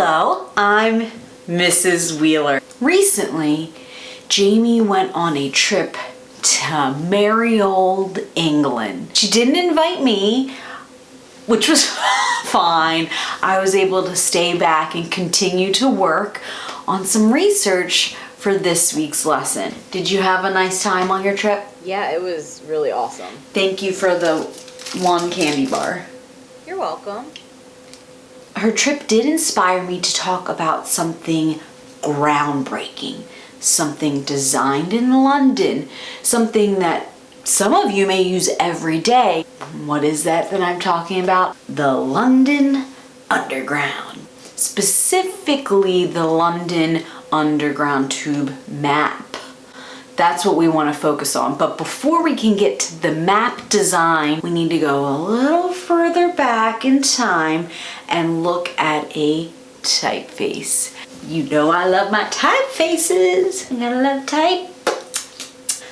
Hello, I'm Mrs. Wheeler. Recently, Jamie went on a trip to merry old England. She didn't invite me, which was fine. I was able to stay back and continue to work on some research for this week's lesson. Did you have a nice time on your trip? Yeah, it was really awesome. Thank you for the one candy bar. You're welcome. Her trip did inspire me to talk about something groundbreaking, something designed in London, something that some of you may use every day. What is that I'm talking about? The London Underground. Specifically, the London Underground Tube map. That's what we want to focus on. But before we can get to the map design, we need to go a little further back in time and look at a typeface. You know I love my typefaces. I gotta love type.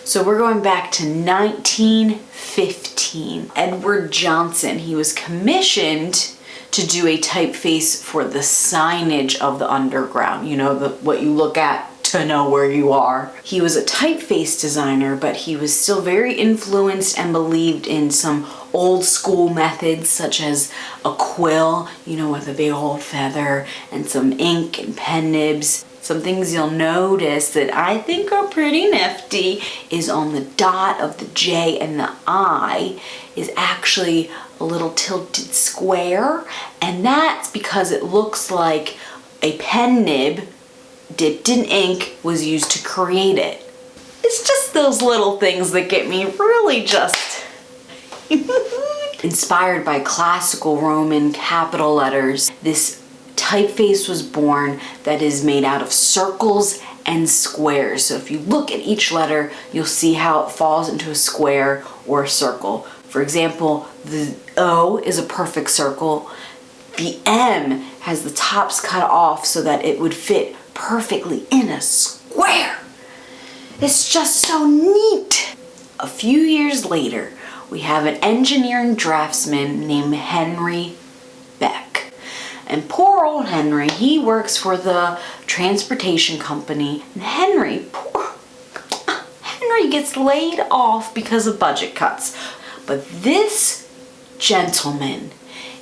So we're going back to 1915. Edward Johnston, he was commissioned to do a typeface for the signage of the underground. You know, what you look at to know where you are. He was a typeface designer, but he was still very influenced and believed in some old school methods such as a quill, you know, with a big old feather, and some ink and pen nibs. Some things you'll notice that I think are pretty nifty is on the dot of the J and the I is actually a little tilted square, and that's because it looks like a pen nib dipped in ink was used to create it. It's just those little things that get me really just inspired by classical Roman capital letters. This typeface was born that is made out of circles and squares. So if you look at each letter, you'll see how it falls into a square or a circle. For example, the O is a perfect circle. The M has the tops cut off so that it would fit perfectly in a square. It's just so neat. A few years later, we have an engineering draftsman named Henry Beck. And poor old Henry, he works for the transportation company. And Henry gets laid off because of budget cuts. But this gentleman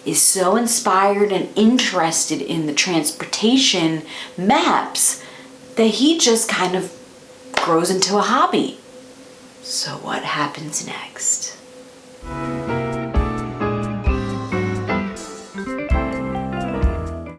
is so inspired and interested in the transportation maps that he just kind of grows into a hobby. So what happens next?